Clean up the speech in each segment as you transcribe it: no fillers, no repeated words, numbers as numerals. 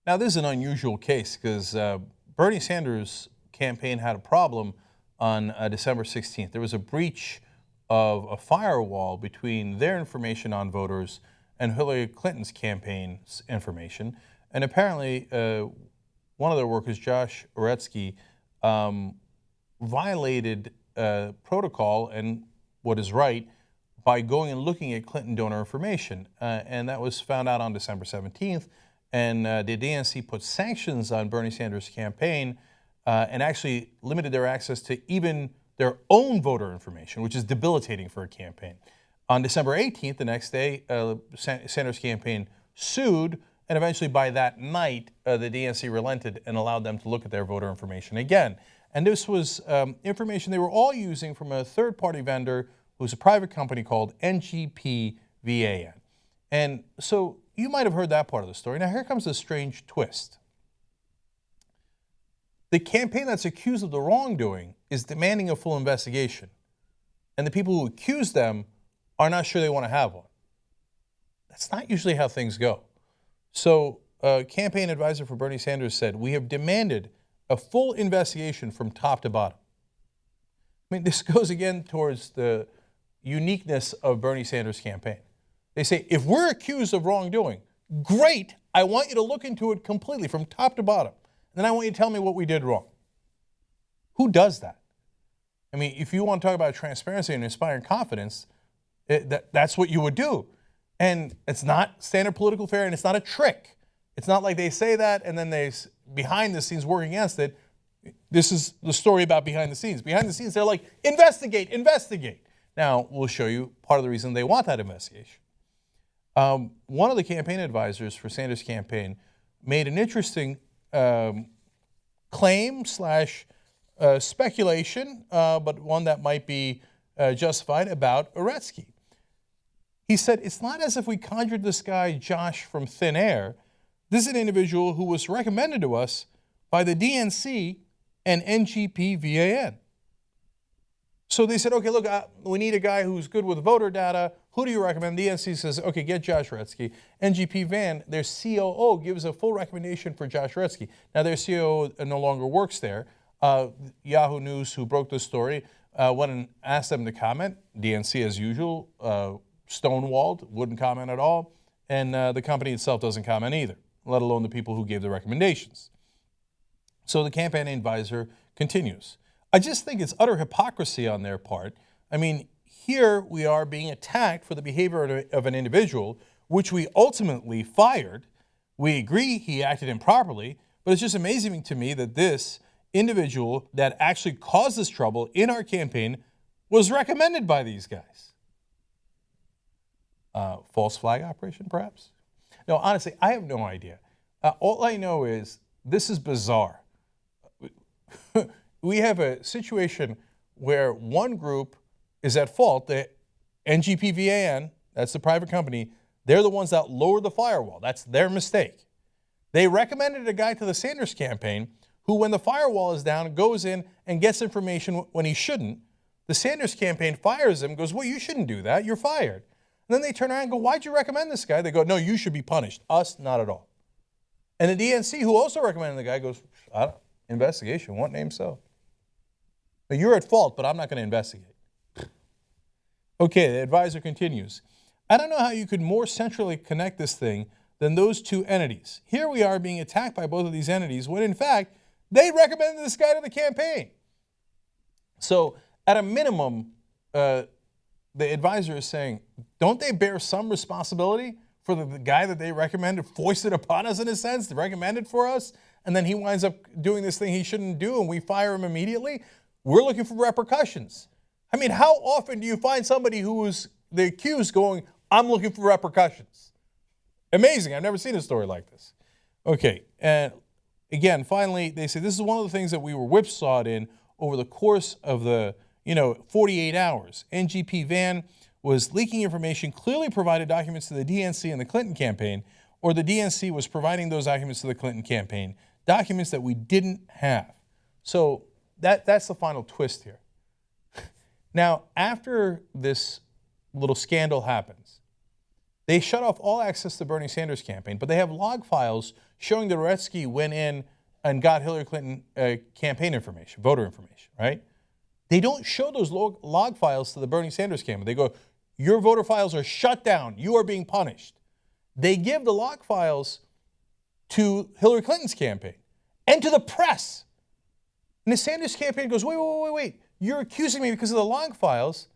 Now, this is an unusual case because Bernie Sanders' campaign had a problem on December 16th. There was a breach of a firewall between their information on voters and Hillary Clinton's campaign's information. And apparently, one of their workers, Josh Oretsky, violated protocol and what is right by going and looking at Clinton donor information. And that was found out on December 17th. And the DNC put sanctions on Bernie Sanders' campaign and actually limited their access to even their own voter information, which is debilitating for a campaign. On December 18th, the next day, Sanders' campaign sued, and eventually by that night, the DNC relented and allowed them to look at their voter information again. And this was information they were all using from a third-party vendor who's a private company called NGP VAN. And so you might have heard that part of the story. Now here comes a strange twist. The campaign that's accused of the wrongdoing is demanding a full investigation. And the people who accuse them are not sure they want to have one. That's not usually how things go. So a campaign advisor for Bernie Sanders said, "We have demanded a full investigation from top to bottom." I mean, this goes again towards the uniqueness of Bernie Sanders' campaign. They say, if we're accused of wrongdoing, great, I want you to look into it completely from top to bottom. And then I want you to tell me what we did wrong. Who does that? I mean, if you want to talk about transparency and inspiring confidence, that's what you would do. And it's not standard political fare, and it's not a trick. It's not like they say that and then they, behind the scenes, working against it. This is the story about behind the scenes. Behind the scenes, they're like, investigate, investigate. Now, we'll show you part of the reason they want that investigation. One of the campaign advisors for Sanders' campaign made an interesting claim slash speculation, but one that might be justified about Oretsky. He said, it's not as if we conjured this guy Josh from thin air. This is an individual who was recommended to us by the DNC and NGP VAN. So they said, okay, look, we need a guy who's good with voter data. Who do you recommend? The DNC says, okay, get Josh Oretsky. NGP VAN, their COO, gives a full recommendation for Josh Oretsky. Now, their COO no longer works there. Yahoo News, who broke the story, went and asked them to comment. DNC, as usual, stonewalled, wouldn't comment at all. And the company itself doesn't comment either, let alone the people who gave the recommendations. So the campaign advisor continues. I just think it's utter hypocrisy on their part. I mean, here we are being attacked for the behavior of an individual, which we ultimately fired. We agree he acted improperly, but it's just amazing to me that this individual that actually caused this trouble in our campaign was recommended by these guys. False flag operation, perhaps? No, honestly, I have no idea. All I know is this is bizarre. We have a situation where one group is at fault. The NGP VAN, that's the private company, they're the ones that lowered the firewall. That's their mistake. They recommended a guy to the Sanders campaign who, when the firewall is down, goes in and gets information when he shouldn't. The Sanders campaign fires him, goes, well, you shouldn't do that. You're fired. And then they turn around and go, why'd you recommend this guy? They go, no, you should be punished. Us, not at all. And the DNC, who also recommended the guy, goes, investigation, what name so? You're at fault, but I'm not going to investigate. Okay, the advisor continues. I don't know how you could more centrally connect this thing than those two entities. Here we are being attacked by both of these entities when, in fact, they recommended this guy to the campaign. So, at a minimum, the advisor is saying, don't they bear some responsibility for the guy that they recommended, foisted upon us in a sense, recommended for us, and then he winds up doing this thing he shouldn't do and we fire him immediately? We're looking for repercussions. I mean, how often do you find somebody who is the accused going, I'm looking for repercussions? Amazing. I've never seen a story like this. Okay. And again, finally, they say this is one of the things that we were whipsawed in over the course of the 48 hours. NGP VAN was leaking information, clearly provided documents to the DNC and the Clinton campaign, or the DNC was providing those documents to the Clinton campaign, documents that we didn't have. So that's the final twist here. Now, after this little scandal happens, they shut off all access to Bernie Sanders' campaign, but they have log files showing that Uretsky went in and got Hillary Clinton campaign information, voter information, right? They don't show those log files to the Bernie Sanders campaign. They go, your voter files are shut down. You are being punished. They give the log files to Hillary Clinton's campaign and to the press. And the Sanders campaign goes, wait. You're accusing me because of the log files.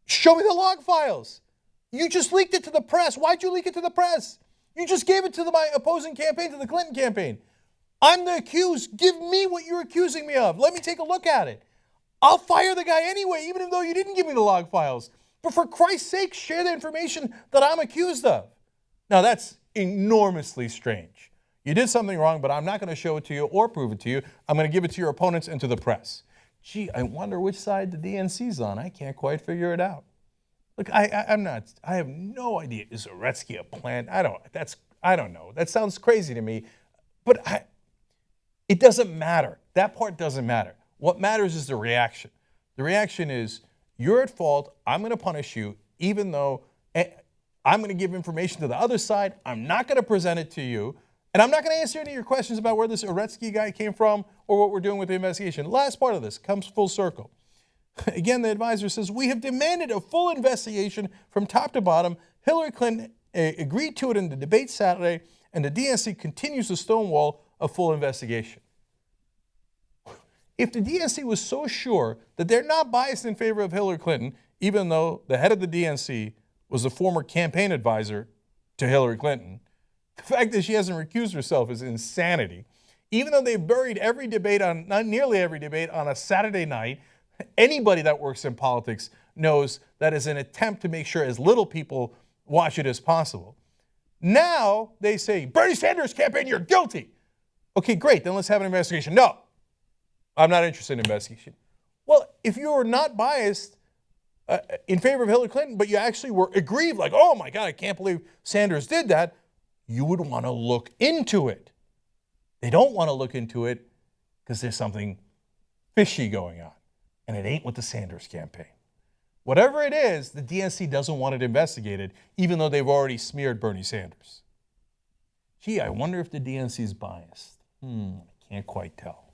Show me the log files. You just leaked it to the press. Why'd you leak it to the press? You just gave it to my opposing campaign, to the Clinton campaign. I'm the accused. Give me what you're accusing me of. Let me take a look at it. I'll fire the guy anyway, even though you didn't give me the log files. But for Christ's sake, share the information that I'm accused of. Now, that's enormously strange. You did something wrong, but I'm not going to show it to you or prove it to you. I'm going to give it to your opponents and to the press. Gee, I wonder which side the DNC's on. I can't quite figure it out. Look, I have no idea. Is Uretsky a plant? I don't know. That sounds crazy to me. But it doesn't matter. That part doesn't matter. What matters is the reaction. The reaction is, you're at fault. I'm going to punish you, even though I'm going to give information to the other side. I'm not going to present it to you. And I'm not going to answer any of your questions about where this Uretsky guy came from or what we're doing with the investigation. Last part of this comes full circle. Again, the advisor says, we have demanded a full investigation from top to bottom. Hillary Clinton agreed to it in the debate Saturday, and the DNC continues to stonewall a full investigation. If the DNC was so sure that they're not biased in favor of Hillary Clinton, even though the head of the DNC was a former campaign advisor to Hillary Clinton, the fact that she hasn't recused herself is insanity. Even though they've buried every debate nearly every debate on a Saturday night, anybody that works in politics knows that is an attempt to make sure as little people watch it as possible. Now they say, Bernie Sanders campaign, you're guilty. Okay, great, then let's have an investigation. No, I'm not interested in investigation. Well, if you were not biased in favor of Hillary Clinton, but you actually were aggrieved, like, oh my God, I can't believe Sanders did that, you would want to look into it. They don't want to look into it because there's something fishy going on. And it ain't with the Sanders campaign. Whatever it is, the DNC doesn't want it investigated, even though they've already smeared Bernie Sanders. Gee, I wonder if the DNC is biased. I can't quite tell.